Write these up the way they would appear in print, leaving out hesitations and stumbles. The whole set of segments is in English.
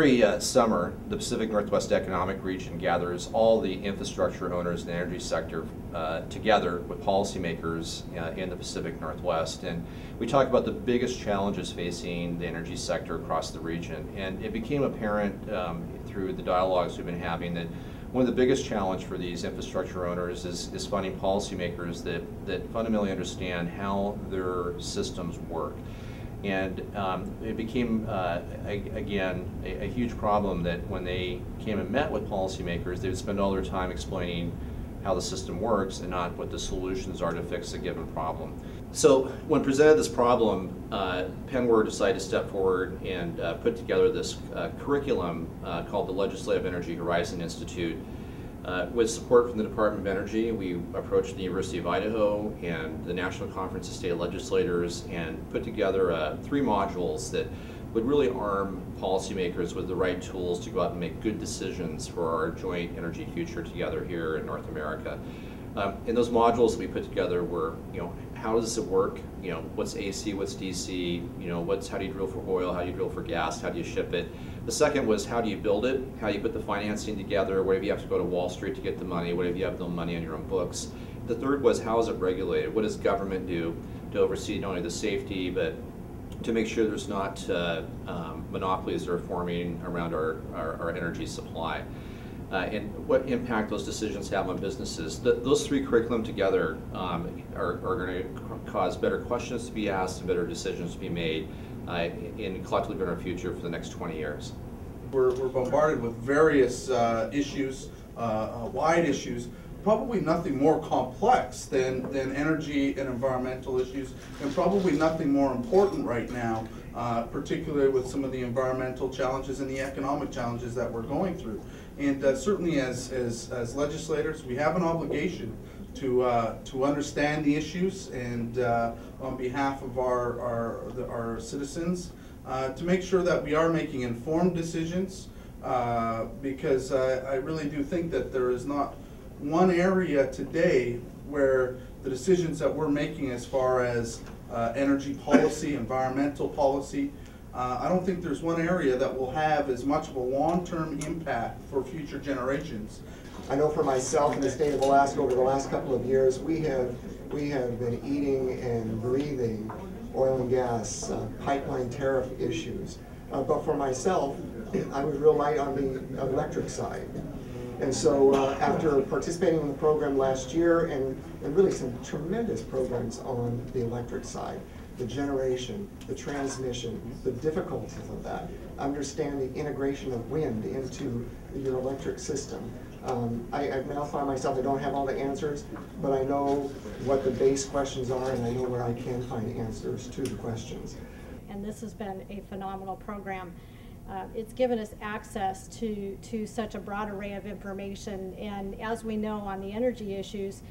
Every summer, the Pacific Northwest Economic Region gathers all the infrastructure owners in the energy sector together with policymakers in the Pacific Northwest. And we talk about the biggest challenges facing the energy sector across the region. And it became apparent through the dialogues we've been having that one of the biggest challenges for these infrastructure owners is finding policymakers that fundamentally understand how their systems work. And it became, again, a huge problem that when they came and met with policymakers, they would spend all their time explaining how the system works and not what the solutions are to fix a given problem. So when presented this problem, Penwar decided to step forward and put together this curriculum called the Legislative Energy Horizon Institute. With support from the Department of Energy, we approached the University of Idaho and the National Conference of State Legislators and put together 3 modules that would really arm policymakers with the right tools to go out and make good decisions for our joint energy future together here in North America. And those modules that we put together were, how does it work? What's AC, what's DC? How do you drill for oil? How do you drill for gas? How do you ship it? The second was how do you build it? How do you put the financing together? What if you have to go to Wall Street to get the money? What if you have the money on your own books? The third was how is it regulated? What does government do to oversee not only the safety, but to make sure there's not monopolies that are forming around our energy supply? And what impact those decisions have on businesses. Those 3 curriculum together are going to cause better questions to be asked and better decisions to be made in collectively in our future for the next 20 years. We're bombarded with various issues, wide issues, probably nothing more complex than energy and environmental issues, and probably nothing more important right now, particularly with some of the environmental challenges and the economic challenges that we're going through. And certainly as legislators, we have an obligation to understand the issues and on behalf of our citizens, to make sure that we are making informed decisions, because I really do think that there is not one area today where the decisions that we're making as far as energy policy, environmental policy, I don't think there's one area that will have as much of a long-term impact for future generations. I know for myself in the state of Alaska over the last couple of years, we have been eating and breathing oil and gas, pipeline tariff issues. But for myself, I was real light on the electric side. And so after participating in the program last year and really some tremendous programs on the electric side, the generation, the transmission, the difficulties of that, understand the integration of wind into your electric system. I now find myself, I don't have all the answers, but I know what the base questions are and I know where I can find answers to the questions. And this has been a phenomenal program. It's given us access to such a broad array of information, and as we know on the energy issues,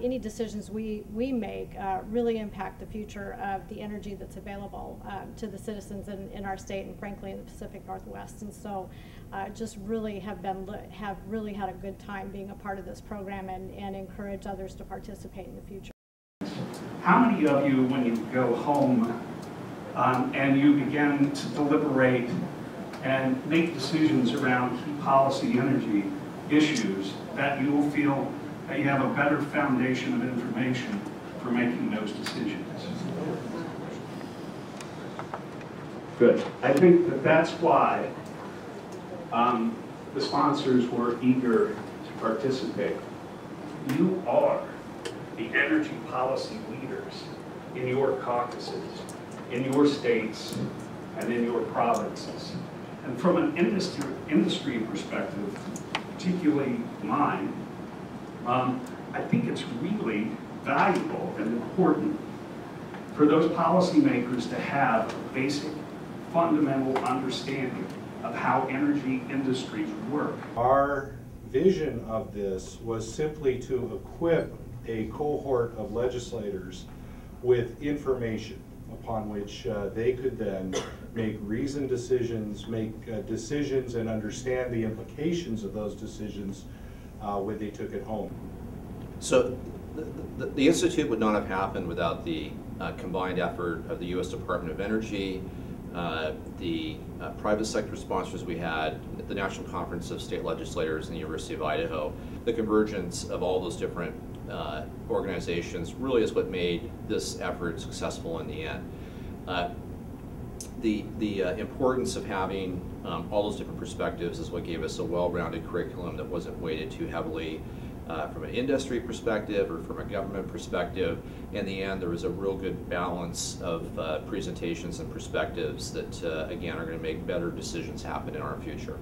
any decisions we make really impact the future of the energy that's available to the citizens in our state and frankly in the Pacific Northwest. And so just really have really had a good time being a part of this program and encourage others to participate in the future. How many of you, when you go home and you begin to deliberate and make decisions around key policy energy issues, that you will feel that you have a better foundation of information for making those decisions? Good. I think that that's why the sponsors were eager to participate. You are the energy policy leaders in your caucuses, in your states, and in your provinces. And from an industry perspective, particularly mine, I think it's really valuable and important for those policymakers to have a basic, fundamental understanding of how energy industries work. Our vision of this was simply to equip a cohort of legislators with information upon which they could then make reasoned decisions, make decisions and understand the implications of those decisions when they took it home. So the Institute would not have happened without the combined effort of the U.S. Department of Energy, the private sector sponsors we had at the National Conference of State Legislators and the University of Idaho. The convergence of all those different organizations really is what made this effort successful in the end. The importance of having all those different perspectives is what gave us a well-rounded curriculum that wasn't weighted too heavily from an industry perspective or from a government perspective. In the end, there was a real good balance of presentations and perspectives that, again, are going to make better decisions happen in our future.